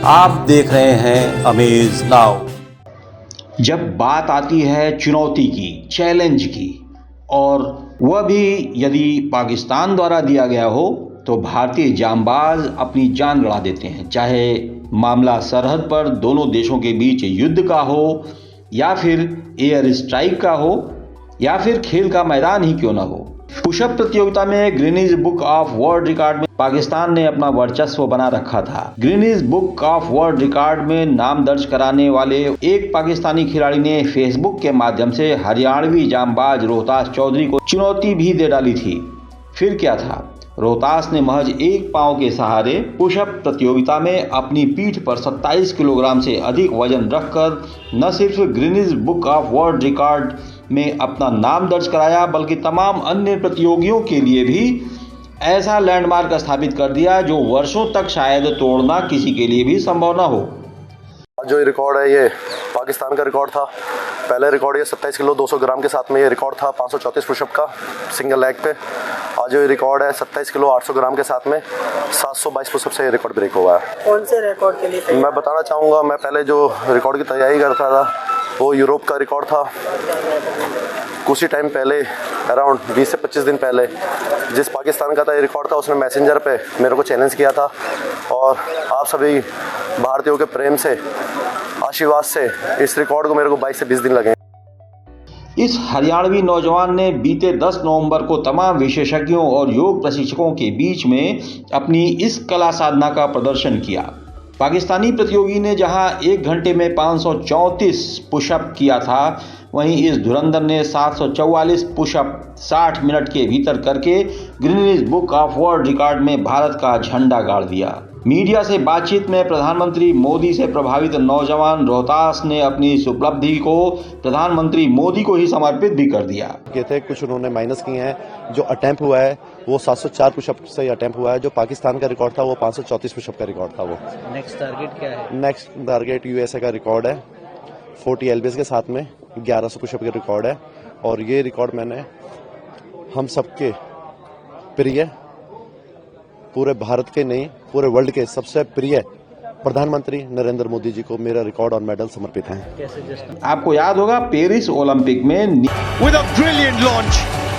आप देख रहे हैं अमेज नाउ। जब बात आती है चुनौती की, चैलेंज की, और वह भी यदि पाकिस्तान द्वारा दिया गया हो, तो भारतीय जांबाज अपनी जान लड़ा देते हैं। चाहे मामला सरहद पर दोनों देशों के बीच युद्ध का हो, या फिर एयर स्ट्राइक का हो, या फिर खेल का मैदान ही क्यों ना हो। पुशअप प्रतियोगिता में Guinness book of world record में पाकिस्तान ने अपना वर्चस्व बना रखा था। Guinness book of world record में नाम दर्ज कराने वाले एक पाकिस्तानी खिलाड़ी ने फेसबुक के माध्यम से हरियाणवी जांबाज रोहतास चौधरी को चुनौती भी दे डाली थी। फिर क्या था, रोहतास ने महज एक पांव के सहारे पुशअप प्रतियोगिता में अपनी पीठ पर 27 किलोग्राम से अधिक वजन रखकर न सिर्फ Guinness book of world record में अपना नाम दर्ज कराया, बल्कि तमाम अन्य प्रतियोगियों के लिए भी ऐसा लैंडमार्क स्थापित कर दिया जो वर्षों तक शायद तोड़ना किसी के लिए भी संभव न हो। जो ये रिकॉर्ड है, ये पाकिस्तान का रिकॉर्ड था। पहले रिकॉर्ड ये 27 किलो 200 ग्राम के साथ में ये रिकॉर्ड था 534 पुशअप का सिंगल लेग पे। आज जो ये रिकॉर्ड है 27 किलो 800 ग्राम के साथ में 722 पुशअप से ये रिकॉर्ड ब्रेक हुआ है। कौन से रिकॉर्ड के लिए मैं बताना चाहूँगा, मैं पहले जो रिकॉर्ड की तैयारी करता था वो यूरोप का रिकॉर्ड था। कुछ ही टाइम पहले, अराउंड 20 से 25 दिन पहले, जिस पाकिस्तान का था ये रिकॉर्ड था, उसने मैसेंजर पे मेरे को चैलेंज किया था। और आप सभी भारतीयों के प्रेम से, आशीर्वाद से इस रिकॉर्ड को मेरे को 22 से 20 दिन लगे। इस हरियाणवी नौजवान ने बीते 10 नवंबर को तमाम विशेषज्ञों और योग प्रशिक्षकों के बीच में अपनी इस कला साधना का प्रदर्शन किया। पाकिस्तानी प्रतियोगी ने जहां 1 घंटे में 534 पुशअप किया था, वहीं इस धुरंधर ने 744 पुशअप 60 मिनट के भीतर करके Guinness book of world record में भारत का झंडा गाड़ दिया। मीडिया से बातचीत में प्रधानमंत्री मोदी से प्रभावित नौजवान रोहतास ने अपनी इस उपलब्धि को प्रधानमंत्री मोदी को ही समर्पित भी कर दिया। थे कुछ उन्होंने माइनस किए हैं। जो अटेम्प्ट हुआ है वो 704 पुशअप से अटेम्प्ट हुआ है। जो पाकिस्तान का रिकॉर्ड था वो 534 पुशअप का रिकॉर्ड था। वो नेक्स्ट टारगेट क्या है? नेक्स्ट टारगेट यूएसए का रिकॉर्ड है 40 एलबीएस के साथ में 1100 पुशअप का रिकॉर्ड है। और ये रिकॉर्ड मैंने हम सबके प्रिय, पूरे भारत के नहीं पूरे वर्ल्ड के सबसे प्रिय प्रधानमंत्री नरेंद्र मोदी जी को मेरा रिकॉर्ड और मेडल समर्पित हैं। आपको याद होगा पेरिस ओलंपिक में With a brilliant launch,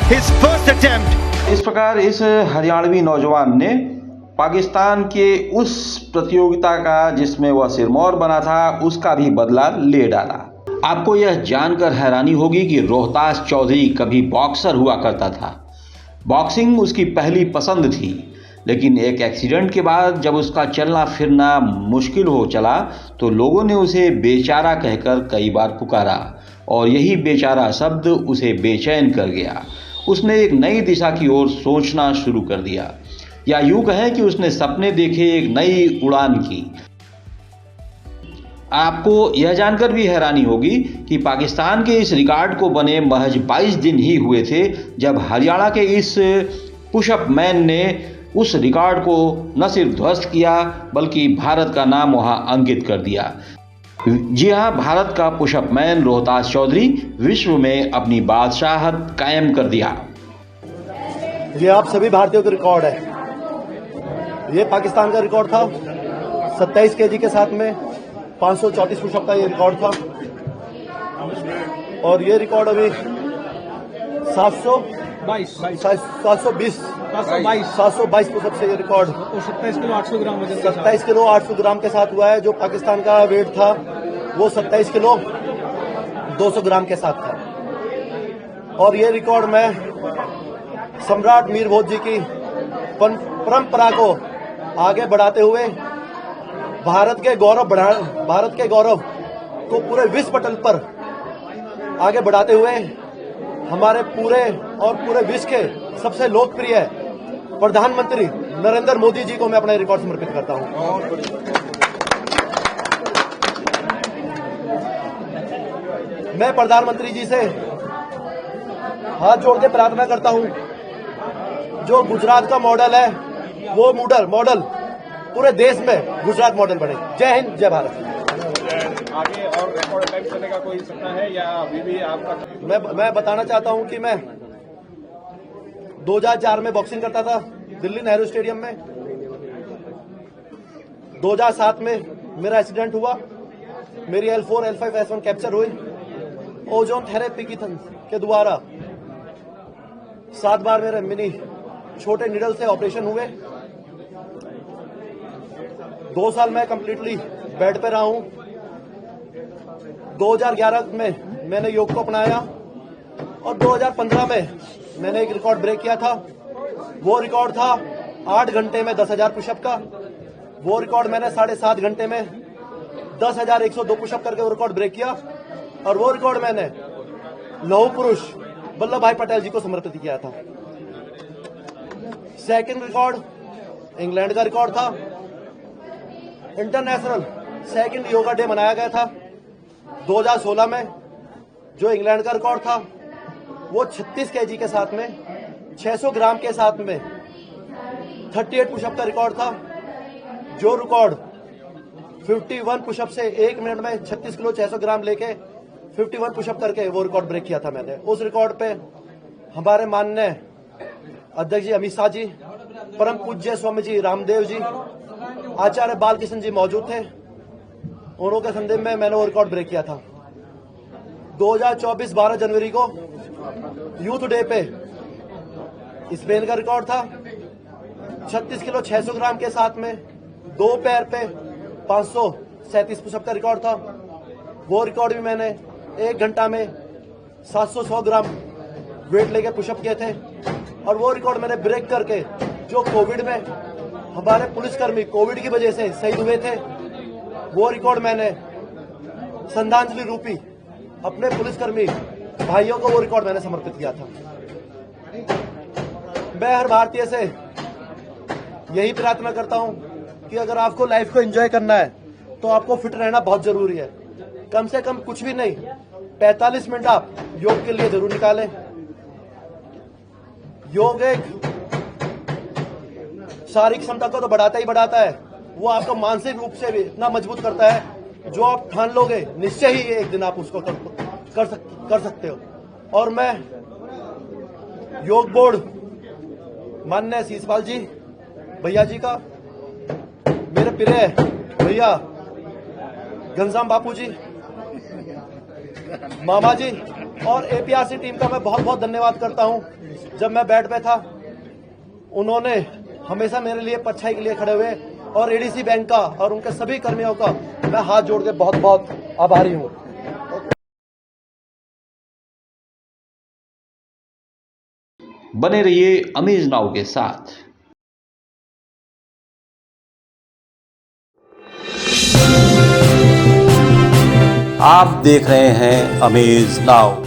his first attempt. इस प्रकार इस हरियाणवी नौजवान ने पाकिस्तान के उस प्रतियोगिता का जिसमें वह सिरमौर बना था, उसका भी बदला ले डाला। आपको यह जानकर हैरानी होगी कि रोहतास चौधरी कभी बॉक्सर हुआ करता था। बॉक्सिंग उसकी पहली पसंद थी, लेकिन एक एक्सीडेंट के बाद जब उसका चलना फिरना मुश्किल हो चला, तो लोगों ने उसे बेचारा कहकर कई बार पुकारा, और यही बेचारा शब्द उसे बेचैन कर गया। उसने एक नई दिशा की ओर सोचना शुरू कर दिया, या यूं कहें कि उसने सपने देखे एक नई उड़ान की। आपको यह जानकर भी हैरानी होगी कि पाकिस्तान के इस रिकॉर्ड को बने महज 22 दिन ही हुए थे जब हरियाणा के इस पुशअप मैन ने उस रिकॉर्ड को न सिर्फ ध्वस्त किया, बल्कि भारत का नाम वहां अंकित कर दिया। जी हां, भारत का पुशअप मैन रोहतास चौधरी विश्व में अपनी बादशाहत कायम कर दिया। ये आप सभी भारतीयों का रिकॉर्ड है। ये पाकिस्तान का रिकॉर्ड था 27 केजी के साथ में 534 पुशअप का ये रिकॉर्ड था। और ये रिकॉर्ड अभी 722 पुशअप से ये रिकॉर्ड 27 किलो 800 ग्राम वजन 27 किलो 800 ग्राम के साथ हुआ है। जो पाकिस्तान का वेट था वो 27 किलो 200 ग्राम के साथ था। और ये रिकॉर्ड मैं सम्राट मीर भोज जी की परंपरा को आगे बढ़ाते हुए भारत के गौरव को पूरे विश्व पटल पर आगे बढ़ाते हुए हमारे पूरे विश्व के सबसे लोकप्रिय प्रधानमंत्री नरेंद्र मोदी जी को मैं अपना रिकॉर्ड समर्पित करता हूं। मैं प्रधानमंत्री जी से हाथ जोड़ के प्रार्थना करता हूं, जो गुजरात का मॉडल है वो मॉडल पूरे देश में गुजरात मॉडल बने। जय हिंद, जय भारत। आगे और रिकॉर्ड टाइम करने का कोई सपना है या अभी भी आपका? मैं बताना चाहता हूं कि मैं 2004 में बॉक्सिंग करता था दिल्ली नेहरू स्टेडियम में। 2007 में मेरा एक्सीडेंट हुआ, मेरी L4, L5, S1 कैप्चर हुई ओजोन थेरेपी के द्वारा। 7 बार मेरे मिनी छोटे नीडल से ऑपरेशन हुए। 2 साल मैं कंप्लीटली बेड पे रहा हूं। 2011 में मैंने योग को अपनाया और 2015 में मैंने एक रिकॉर्ड ब्रेक किया था। वो रिकॉर्ड था 8 घंटे में 10,000 पुशअप का। वो रिकॉर्ड मैंने 7.5 घंटे में 10,102 पुशअप करके वो रिकॉर्ड ब्रेक किया और वो रिकॉर्ड मैंने लौह पुरुष वल्लभ भाई पटेल जी को समर्पित किया था। सेकंड रिकॉर्ड इंग्लैंड का रिकॉर्ड था। इंटरनेशनल सेकंड योगा डे मनाया गया था 2016 में। जो इंग्लैंड का रिकॉर्ड था वो 36 kg के साथ में 600 ग्राम के साथ में 38 पुशअप का रिकॉर्ड था। जो रिकॉर्ड 51 पुशअप से 1 मिनट में 36 किलो 600 ग्राम लेके 51 पुशअप करके वो रिकॉर्ड ब्रेक किया था मैंने। उस रिकॉर्ड पे हमारे माननीय अध्यक्ष जी अमित शाह जी, परम पूज्य स्वामी जी रामदेव जी, आचार्य बालकृष्ण जी मौजूद थे। उन्हों के संदेश में मैंने वो रिकॉर्ड ब्रेक किया था। 2024 12 जनवरी को यूथ डे पे स्पेन का रिकॉर्ड था। 36 किलो 600 ग्राम के साथ में 2 पैर पे 537 पुशअप का रिकॉर्ड था। वो रिकॉर्ड भी मैंने 1 घंटा में 700 ग्राम वेट लेके पुशअप किए थे और वो रिकॉर्ड मैंने ब्रेक करके जो कोविड में हमारे पुलिसकर्मी कोविड की वजह से शहीद हुए थे, वो रिकॉर्ड मैंने श्रद्धांजलि रूपी अपने पुलिसकर्मी भाइयों को वो रिकॉर्ड मैंने समर्पित किया था। मैं हर भारतीय से यही प्रार्थना करता हूं कि अगर आपको लाइफ को एंजॉय करना है तो आपको फिट रहना बहुत जरूरी है। कम से कम कुछ भी नहीं 45 मिनट आप योग के लिए जरूर निकालें। योग एक शारीरिक क्षमता को तो बढ़ाता ही बढ़ाता है, वो आपको मानसिक रूप से भी इतना मजबूत करता है जो आप ठान लोगे निश्चय ही एक दिन आप उसको कर सकते हो। और मैं योग बोर्ड माननीय शीशपाल जी भैया जी का, मेरे प्रिय भैया घनश्याम बापू जी, मामा जी और APRC टीम का मैं बहुत बहुत धन्यवाद करता हूं। जब मैं बेड पे था उन्होंने हमेशा मेरे लिए परछाई के लिए खड़े हुए और ADC बैंक का और उनके सभी कर्मियों का मैं हाथ जोड़ के बहुत बहुत आभारी हूं। बने रहिए अमेज नाउ के साथ। आप देख रहे हैं अमेज नाउ।